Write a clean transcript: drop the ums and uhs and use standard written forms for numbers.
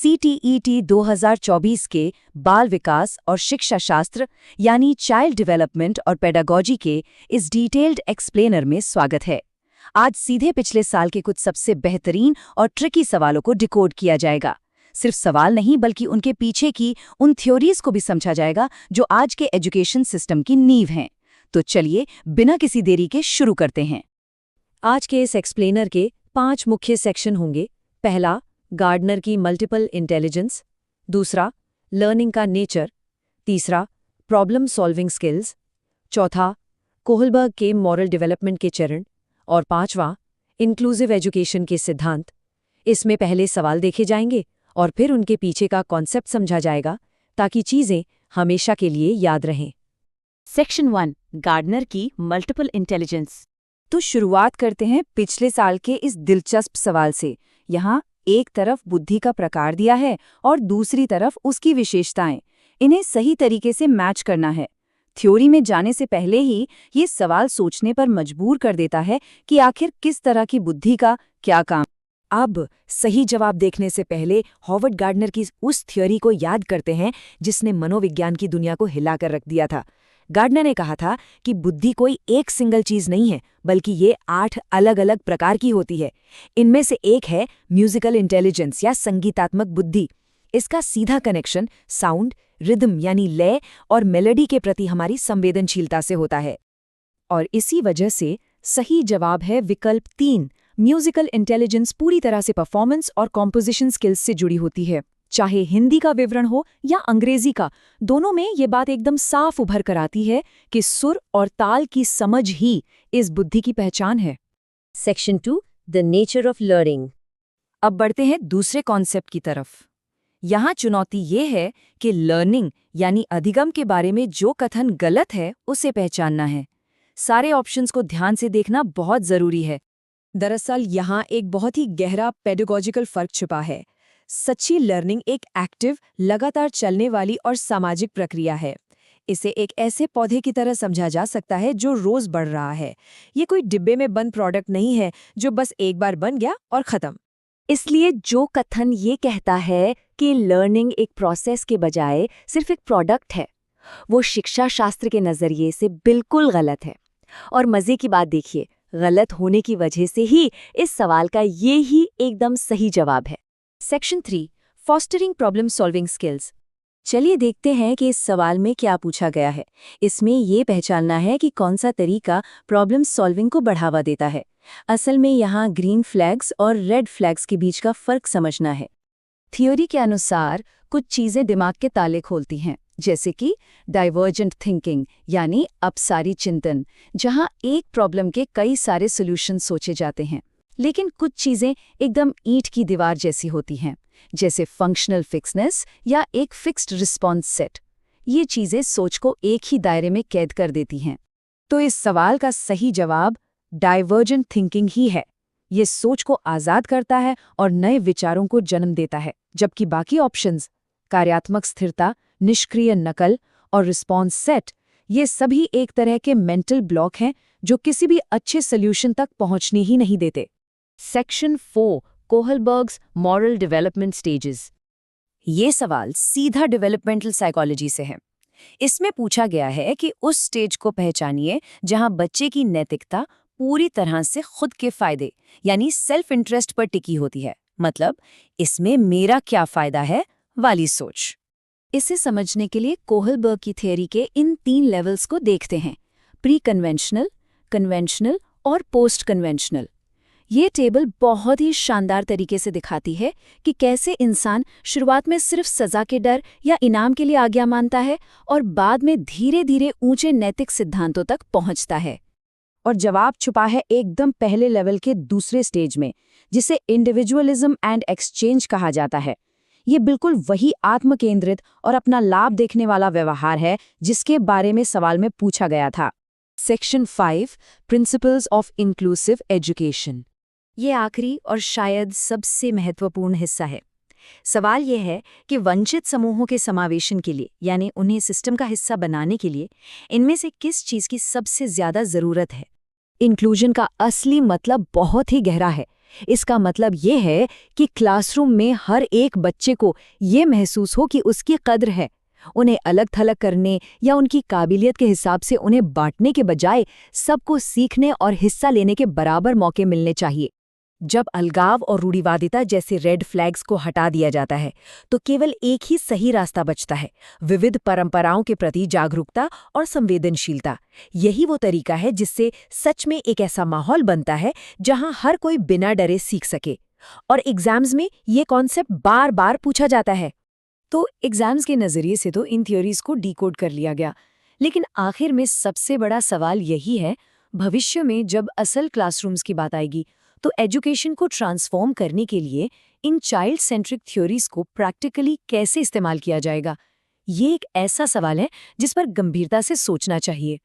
CTET 2024 के बाल विकास और शिक्षा शास्त्र यानी चाइल्ड डेवलपमेंट और पेडागोजी के इस डिटेल्ड एक्सप्लेनर में स्वागत है। आज सीधे पिछले साल के कुछ सबसे बेहतरीन और ट्रिकी सवालों को डिकोड किया जाएगा। सिर्फ सवाल नहीं बल्कि उनके पीछे की उन थ्योरीज को भी समझा जाएगा जो आज के एजुकेशन सिस्टम की नींव हैं। तो चलिए बिना किसी देरी के शुरू करते हैं। आज के इस एक्सप्लेनर के 5 मुख्य सेक्शन होंगे। पहला, गार्डनर की मल्टीपल इंटेलिजेंस। दूसरा, लर्निंग का नेचर। तीसरा, प्रॉब्लम सॉल्विंग स्किल्स। चौथा, कोहलबर्ग के मॉरल डेवलपमेंट के चरण। और पांचवा, इंक्लूसिव एजुकेशन के सिद्धांत। इसमें पहले सवाल देखे जाएंगे और फिर उनके पीछे का कॉन्सेप्ट समझा जाएगा ताकि चीजें हमेशा के लिए याद रहें। सेक्शन 1, गार्डनर की मल्टीपल इंटेलिजेंस। तो शुरुआत करते हैं पिछले साल के इस दिलचस्प सवाल से। यहाँ एक तरफ बुद्धि का प्रकार दिया है और दूसरी तरफ उसकी विशेषताएं। इन्हें सही तरीके से मैच करना है। थ्योरी में जाने से पहले ही ये सवाल सोचने पर मजबूर कर देता है कि आखिर किस तरह की बुद्धि का क्या काम। अब सही जवाब देखने से पहले हॉवर्ड गार्डनर की उस थ्योरी को याद करते हैं जिसने मनोविज्ञान की दुनिया को हिलाकर रख दिया था। गार्डनर ने कहा था कि बुद्धि कोई एक सिंगल चीज नहीं है, बल्कि ये 8 अलग अलग प्रकार की होती है। इनमें से एक है म्यूजिकल इंटेलिजेंस या संगीतात्मक बुद्धि। इसका सीधा कनेक्शन साउंड, रिदम यानी लय और मेलोडी के प्रति हमारी संवेदनशीलता से होता है। और इसी वजह से सही जवाब है विकल्प 3। म्यूजिकल इंटेलिजेंस पूरी तरह से परफॉर्मेंस और कॉम्पोजिशन स्किल्स से जुड़ी होती है। चाहे हिंदी का विवरण हो या अंग्रेजी का, दोनों में ये बात एकदम साफ उभर कर आती है कि सुर और ताल की समझ ही इस बुद्धि की पहचान है। Section 2, the nature of learning. अब बढ़ते हैं दूसरे कॉन्सेप्ट की तरफ। यहाँ चुनौती ये है कि लर्निंग यानी अधिगम के बारे में जो कथन गलत है उसे पहचानना है। सारे ऑप्शंस को ध्यान से देखना बहुत जरूरी है। दरअसल यहाँ एक बहुत ही गहरा पेडागोजिकल फर्क छिपा है। सच्ची लर्निंग एक एक्टिव, लगातार चलने वाली और सामाजिक प्रक्रिया है। इसे एक ऐसे पौधे की तरह समझा जा सकता है जो रोज बढ़ रहा है। ये कोई डिब्बे में बंद प्रोडक्ट नहीं है जो बस एक बार बन गया और खत्म। इसलिए जो कथन ये कहता है कि लर्निंग एक प्रोसेस के बजाय सिर्फ एक प्रोडक्ट है, वो शिक्षा शास्त्र के नजरिए से बिल्कुल गलत है। और मजे की बात देखिए, गलत होने की वजह से ही इस सवाल का ये ही एकदम सही जवाब है। Section 3, fostering problem solving skills. चलिए देखते हैं कि इस सवाल में क्या पूछा गया है। इसमें ये पहचानना है कि कौन सा तरीका प्रॉब्लम सॉल्विंग को बढ़ावा देता है। असल में यहाँ ग्रीन फ्लैग्स और रेड फ्लैग्स के बीच का फर्क समझना है। थ्योरी के अनुसार कुछ चीजें दिमाग के ताले खोलती हैं, जैसे कि डाइवर्जेंट थिंकिंग यानी अपसारी चिंतन, जहाँ एक प्रॉब्लम के कई सारे सॉल्यूशन सोचे जाते हैं। लेकिन कुछ चीजें एकदम ईंट की दीवार जैसी होती हैं, जैसे फंक्शनल फिक्सनेस या एक फिक्स्ड रिस्पॉन्स सेट। ये चीजें सोच को एक ही दायरे में कैद कर देती हैं। तो इस सवाल का सही जवाब डाइवर्जेंट थिंकिंग ही है। ये सोच को आजाद करता है और नए विचारों को जन्म देता है, जबकि बाकी ऑप्शंस कार्यात्मक स्थिरता, निष्क्रिय नकल और रिस्पॉन्स सेट, ये सभी एक तरह के मेंटल ब्लॉक हैं जो किसी भी अच्छे सॉल्यूशन तक पहुंचने ही नहीं देते। Section 4, Kohlberg's moral development stages. ये सवाल सीधा डेवलपमेंटल साइकोलॉजी से है। इसमें पूछा गया है कि उस स्टेज को पहचानिए जहां बच्चे की नैतिकता पूरी तरह से खुद के फायदे यानी सेल्फ इंटरेस्ट पर टिकी होती है। मतलब इसमें मेरा क्या फायदा है वाली सोच। इसे समझने के लिए कोहलबर्ग की थ्योरी के इन 3 लेवल्स को देखते हैं: प्री कन्वेंशनल, कन्वेंशनल और पोस्ट कन्वेंशनल। ये टेबल बहुत ही शानदार तरीके से दिखाती है कि कैसे इंसान शुरुआत में सिर्फ सजा के डर या इनाम के लिए आज्ञा मानता है और बाद में धीरे धीरे ऊंचे नैतिक सिद्धांतों तक पहुंचता है। और जवाब छुपा है एकदम पहले लेवल के दूसरे स्टेज में, जिसे इंडिविजुअलिज्म एंड एक्सचेंज कहा जाता है। ये बिल्कुल वही आत्मकेंद्रित और अपना लाभ देखने वाला व्यवहार है जिसके बारे में सवाल में पूछा गया था। Section 5, principles of inclusive education. ये आखिरी और शायद सबसे महत्वपूर्ण हिस्सा है। सवाल यह है कि वंचित समूहों के समावेशन के लिए यानी उन्हें सिस्टम का हिस्सा बनाने के लिए इनमें से किस चीज की सबसे ज्यादा जरूरत है। इंक्लूजन का असली मतलब बहुत ही गहरा है। इसका मतलब ये है कि क्लासरूम में हर एक बच्चे को ये महसूस हो कि उसकी कद्र है। उन्हें अलग-थलग करने या उनकी काबिलियत के हिसाब से उन्हें बांटने के बजाय सबको सीखने और हिस्सा लेने के बराबर मौके मिलने चाहिए। जब अलगाव और रूढ़िवादिता जैसे रेड फ्लैग्स को हटा दिया जाता है, तो केवल एक ही सही रास्ता बचता है, विविध परंपराओं के प्रति जागरूकता और संवेदनशीलता। यही वो तरीका है जिससे सच में एक ऐसा माहौल बनता है जहां हर कोई बिना डरे सीख सके। और एग्जाम्स में ये कॉन्सेप्ट बार-बार पूछा जाता है। तो एग्जाम्स के नज़रिए से तो इन थ्योरीज को डिकोड कर लिया गया, लेकिन आखिर में सबसे बड़ा सवाल यही है, भविष्य में जब असल क्लासरूम्स की बात आएगी, तो एजुकेशन को ट्रांसफॉर्म करने के लिए इन चाइल्ड सेंट्रिक थ्योरीज को प्रैक्टिकली कैसे इस्तेमाल किया जाएगा? ये एक ऐसा सवाल है जिस पर गंभीरता से सोचना चाहिए।